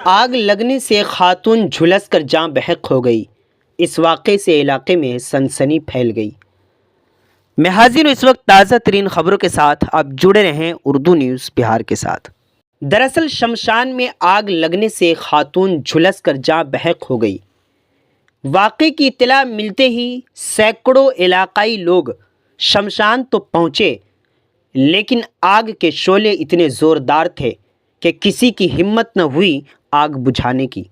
आग लगने से खातून झुलसकर जान बहक हो गई। इस वाक़े से इलाके में सनसनी फैल गई। मैं हाजिर हूँ इस वक्त ताज़ा तरीन खबरों के साथ। आप जुड़े रहें उर्दू न्यूज़ बिहार के साथ। दरअसल शमशान में आग लगने से खातून झुलसकर जान बहक हो गई। वाक़े की इत्तला मिलते ही सैकड़ों इलाकाई लोग शमशान तो पहुँचे, लेकिन आग के शोले इतने ज़ोरदार थे कि किसी की हिम्मत न हुई आग बुझाने की।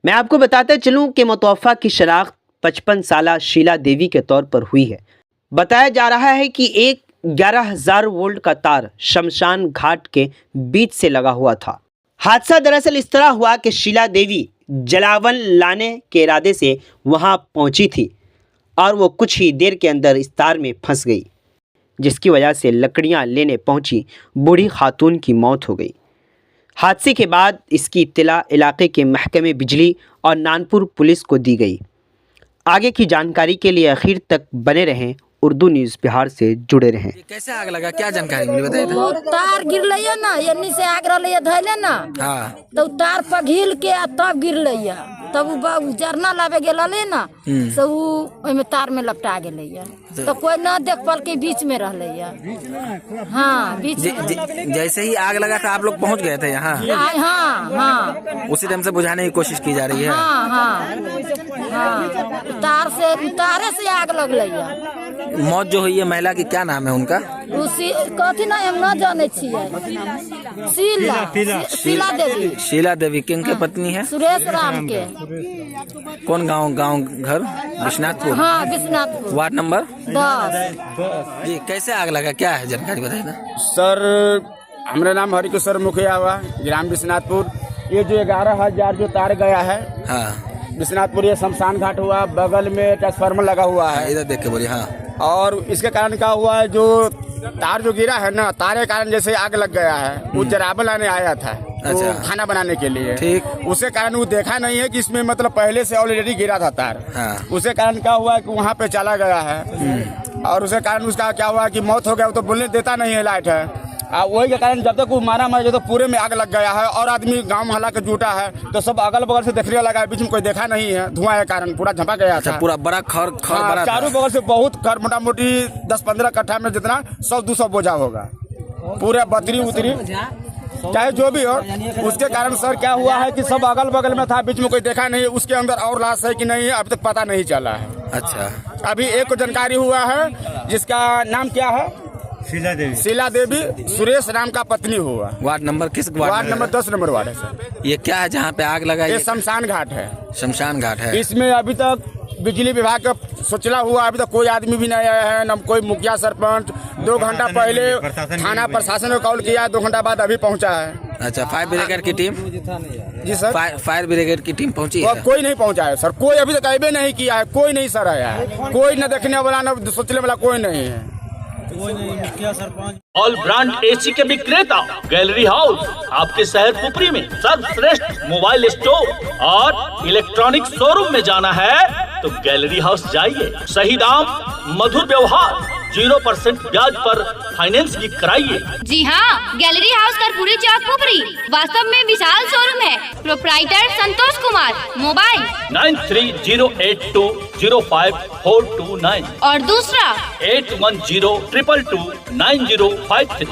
मैं आपको बताते चलूं कि मुतवफ़्फ़ा की शनाख्त 55 साला शीला देवी के तौर पर हुई है। बताया जा रहा है कि एक 11,000 वोल्ट का तार शमशान घाट के बीच से लगा हुआ था। हादसा दरअसल इस तरह हुआ कि शीला देवी जलावन लाने के इरादे से वहां पहुंची थी और वो कुछ ही देर के अंदर इस तार में फंस गई, जिसकी वजह से लकड़ियां लेने पहुंची बूढ़ी खातून की मौत हो गई। हादसे के बाद इसकी इत्तला इलाके के महकमे बिजली और नानपुर पुलिस को दी गई। आगे की जानकारी के लिए आखिर तक बने रहें, उर्दू न्यूज़ बिहार से जुड़े रहें। कैसे आग लगा, क्या जानकारी मिली बताइए तो। तार गिरलैया ना, एन्नी से आग रहलैया धैले ना, हाँ तो तार पघिल के आ तब गिरलैया, तब उ जरना लावे गेलले ना, तो उ ओमे तार में लपटा गेलैया, तो कोई ना देख पाल के बीच में रहलैया। हाँ बीच में। जैसे ही आग लगा था आप लोग पहुंच गए थे यहाँ? हाँ हाँ उसी टाइम से बुझाने की कोशिश की जा रही है। हाँ हाँ हाँ तारे से आग लगलैया। मौत जो हुई है महिला की, क्या नाम है उनका? उसी कथी ना हम ना जाने छियै। शीला देवी। शीला देवी किनके पत्नी है? सुरेश राम के। कौन गांव घर? विश्वनाथपुर। हाँ विश्वनाथपुर। Ward number 10। जी कैसे आग लगा, क्या है जानकारी बताइए ना। सर हमारा नाम हरिकिशोर मुखिया हुआ, ग्राम विश्वनाथपुर। ये जो 11,000 जो तार गया है, हाँ विश्वनाथपुर ये शमशान घाट हुआ, बगल में ट्रांसफार्मर लगा हुआ है। इधर देख के बोलिए। हाँ और इसके कारण क्या हुआ है, जो तार जो गिरा है ना, तारे कारण जैसे आग लग गया है। वो जराबा लाने आया था तो खाना बनाने के लिए, ठीक। उसके कारण वो देखा नहीं है कि इसमें मतलब पहले से ऑलरेडी गिरा था तार। हाँ। उसके कारण क्या हुआ है कि वहाँ पे चला गया है और उसके कारण उसका क्या हुआ कि मौत हो गया। वो तो बोलने देता नहीं है, लाइट है। वही के कारण जब तक वो मारा तो पूरे में आग लग गया है और आदमी गांव मोहल्ला के जुटा है, तो सब अगल बगल से देखने लगा है, बीच में कोई देखा नहीं है। धुआं के कारण पूरा झपक गया था। पूरा बड़ा खर बड़ा चारों बगल से बहुत खर, मोटा मोटी 10-15 कट्ठा में जितना 100-200 बोझा होगा, पूरे बतरी उतरी चाहे जो भी हो। उसके कारण सर क्या हुआ है कि सब अगल बगल में था, बीच में कोई देखा नहीं। उसके अंदर और लाश है कि नहीं है अभी तक पता नहीं चला है। अच्छा अभी एक को जानकारी हुआ है जिसका नाम क्या है, शीला देवी, सुरेश राम का पत्नी हुआ। वार्ड नंबर किस वार्ड नंबर 10 नंबर वार्ड है सर। ये क्या है जहाँ पे आग लगा? ये शमशान घाट है। शमशान घाट है। इसमें अभी तक बिजली विभाग का सोचला हुआ, अभी तक कोई आदमी भी नहीं आया है, न कोई मुखिया सरपंच। 2 घंटा पहले थाना प्रशासन को कॉल किया, 2 घंटा बाद अभी पहुंचा है। अच्छा, फायर ब्रिगेड की टीम? जी सर, फायर ब्रिगेड की टीम पहुंची है? कोई नहीं पहुंचा है सर, कोई अभी तक आए नहीं किया है, कोई नहीं सर आया है, कोई न देखने वाला न सोचने वाला कोई नहीं है। ऑल ब्रांड एसी के विक्रेता गैलरी हाउस आपके शहर पुपरी में सर्वश्रेष्ठ मोबाइल स्टोर और इलेक्ट्रॉनिक शोरूम में जाना है तो गैलरी हाउस जाइए। सही दाम, मधुर व्यवहार, 0% ब्याज पर फाइनेंस भी कराइए। जी हाँ, गैलरी हाउस कर्पूरी चौक पुपरी वास्तव में विशाल शोरूम है। प्रोप्राइटर संतोष कुमार। मोबाइल 9308205429 और दूसरा 8102229053।